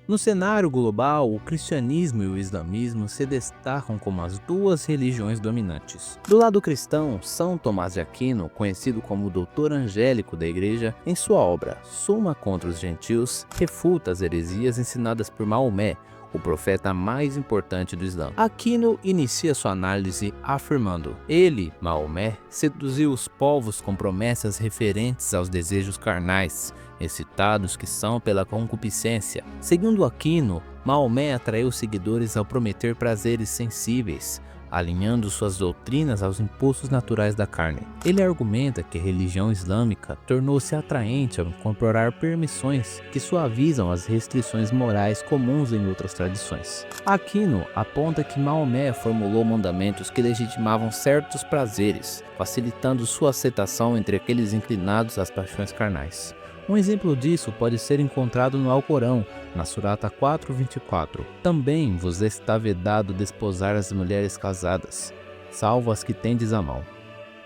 No cenário global, o cristianismo e o islamismo se destacam como as duas religiões dominantes. Do lado cristão, São Tomás de Aquino, conhecido como o doutor angélico da Igreja, em sua obra Suma contra os Gentios, refuta as heresias ensinadas por Maomé, o profeta mais importante do Islã. Aquino inicia sua análise afirmando: ele, Maomé, seduziu os povos com promessas referentes aos desejos carnais, excitados que são pela concupiscência. Segundo Aquino, Maomé atraiu seguidores ao prometer prazeres sensíveis, alinhando suas doutrinas aos impulsos naturais da carne. Ele argumenta que a religião islâmica tornou-se atraente ao incorporar permissões que suavizam as restrições morais comuns em outras tradições. Aquino aponta que Maomé formulou mandamentos que legitimavam certos prazeres, facilitando sua aceitação entre aqueles inclinados às paixões carnais. Um exemplo disso pode ser encontrado no Alcorão, na Surata 4:24. Também vos está vedado desposar as mulheres casadas, salvo as que tendes à mão.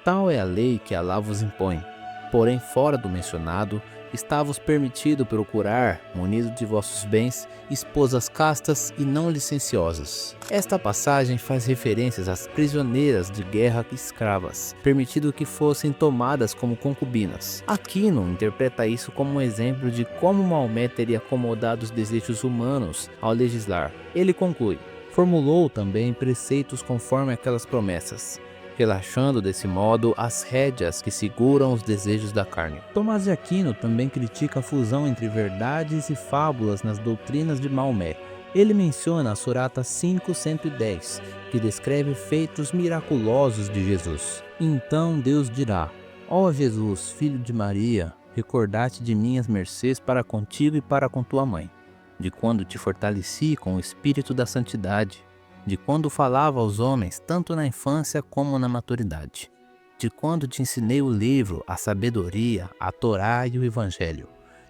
Tal é a lei que Alá vos impõe. Porém, fora do mencionado, está-vos permitido procurar, munido de vossos bens, esposas castas e não licenciosas. Esta passagem faz referências às prisioneiras de guerra escravas, permitido que fossem tomadas como concubinas. Aquino interpreta isso como um exemplo de como Maomé teria acomodado os desejos humanos ao legislar. Ele conclui: formulou também preceitos conforme aquelas promessas, relaxando desse modo as rédeas que seguram os desejos da carne. Tomás de Aquino também critica a fusão entre verdades e fábulas nas doutrinas de Maomé. Ele menciona a Surata 5:110, que descreve feitos miraculosos de Jesus. Então Deus dirá: ó Jesus, filho de Maria, recordate de minhas mercês para contigo e para com tua mãe, de quando te fortaleci com o espírito da santidade, de quando falava aos homens tanto na infância como na maturidade, de quando te ensinei o livro, a sabedoria, a Torá e o Evangelho,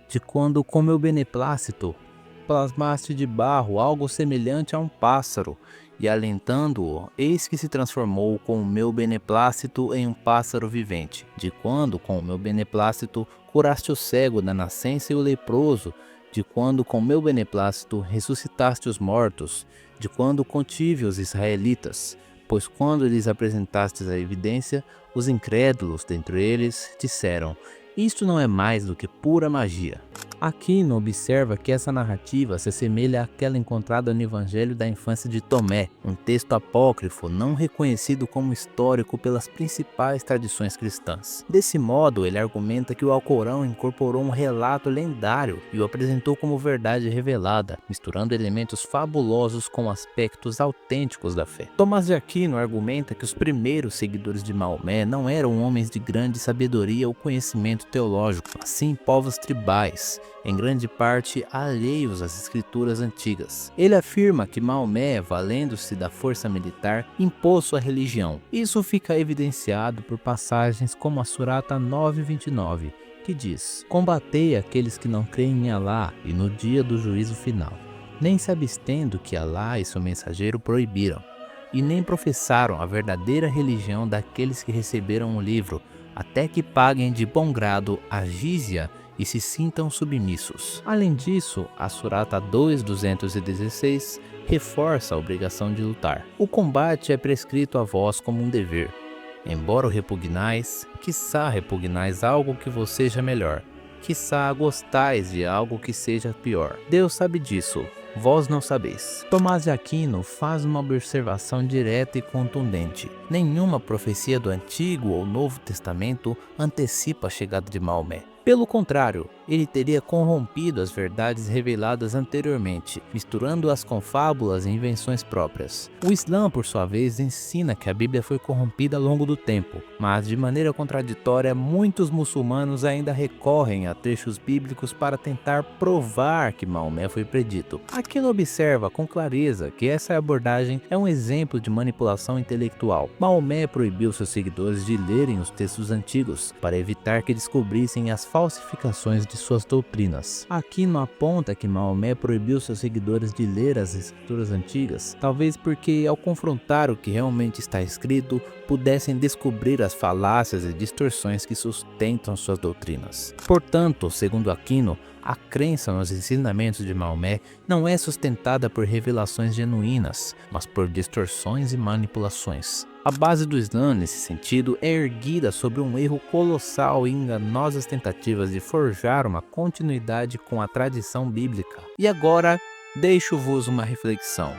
de quando com meu beneplácito plasmaste de barro algo semelhante a um pássaro, e alentando-o, eis que se transformou com o meu beneplácito em um pássaro vivente, de quando com o meu beneplácito curaste o cego da nascença e o leproso, de quando com meu beneplácito ressuscitaste os mortos, de quando contive os israelitas, pois quando lhes apresentastes a evidência, os incrédulos dentre eles disseram: isto não é mais do que pura magia. Aquino observa que essa narrativa se assemelha àquela encontrada no Evangelho da Infância de Tomé, um texto apócrifo não reconhecido como histórico pelas principais tradições cristãs. Desse modo, ele argumenta que o Alcorão incorporou um relato lendário e o apresentou como verdade revelada, misturando elementos fabulosos com aspectos autênticos da fé. Tomás de Aquino argumenta que os primeiros seguidores de Maomé não eram homens de grande sabedoria ou conhecimento teológico, mas sim povos tribais, em grande parte alheios às escrituras antigas. Ele afirma que Maomé, valendo-se da força militar, impôs sua religião. Isso fica evidenciado por passagens como a Surata 9:29, que diz: combatei aqueles que não creem em Alá e no dia do juízo final, nem se abstendo que Alá e seu mensageiro proibiram, e nem professaram a verdadeira religião daqueles que receberam o livro, até que paguem de bom grado a jizya e se sintam submissos. Além disso, a Surata 2:216 reforça a obrigação de lutar. O combate é prescrito a vós como um dever. Embora o repugnais, quiçá repugnais algo que vos seja melhor, quiçá gostais de algo que seja pior. Deus sabe disso, vós não sabeis. Tomás de Aquino faz uma observação direta e contundente. Nenhuma profecia do Antigo ou Novo Testamento antecipa a chegada de Maomé. Pelo contrário, ele teria corrompido as verdades reveladas anteriormente, misturando-as com fábulas e invenções próprias. O Islã, por sua vez, ensina que a Bíblia foi corrompida ao longo do tempo, mas de maneira contraditória, muitos muçulmanos ainda recorrem a trechos bíblicos para tentar provar que Maomé foi predito. Aquino observa com clareza que essa abordagem é um exemplo de manipulação intelectual. Maomé proibiu seus seguidores de lerem os textos antigos, para evitar que descobrissem as falsificações de suas doutrinas. Aquino aponta que Maomé proibiu seus seguidores de ler as escrituras antigas, talvez porque, ao confrontar o que realmente está escrito, pudessem descobrir as falácias e distorções que sustentam suas doutrinas. Portanto, segundo Aquino, A crença nos ensinamentos de Maomé não é sustentada por revelações genuínas, mas por distorções e manipulações. A base do Islã, nesse sentido, é erguida sobre um erro colossal e enganosas tentativas de forjar uma continuidade com a tradição bíblica. E agora, deixo-vos uma reflexão.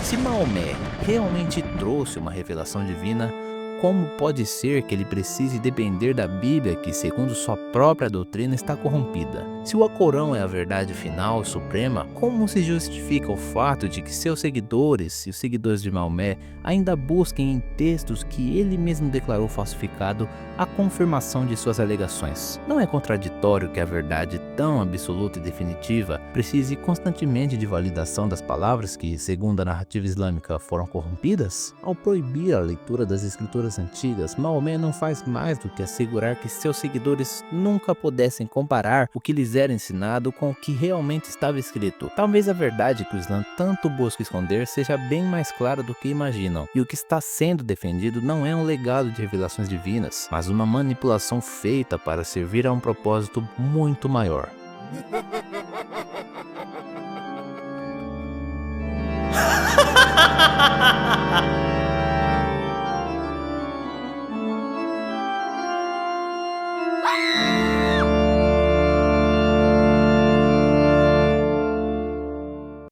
Se Maomé realmente trouxe uma revelação divina, como pode ser que ele precise depender da Bíblia que, segundo sua própria doutrina, está corrompida? Se o Alcorão é a verdade final e suprema, como se justifica o fato de que seus seguidores e os seguidores de Maomé ainda busquem em textos que ele mesmo declarou falsificado a confirmação de suas alegações? Não é contraditório que a verdade tão absoluta e definitiva precise constantemente de validação das palavras que, segundo a narrativa islâmica, foram corrompidas? Ao proibir a leitura das escrituras antigas, Maomé não faz mais do que assegurar que seus seguidores nunca pudessem comparar o que lhes era ensinado com o que realmente estava escrito. Talvez a verdade que o Islã tanto busca esconder seja bem mais clara do que imaginam, e o que está sendo defendido não é um legado de revelações divinas, mas uma manipulação feita para servir a um propósito muito maior.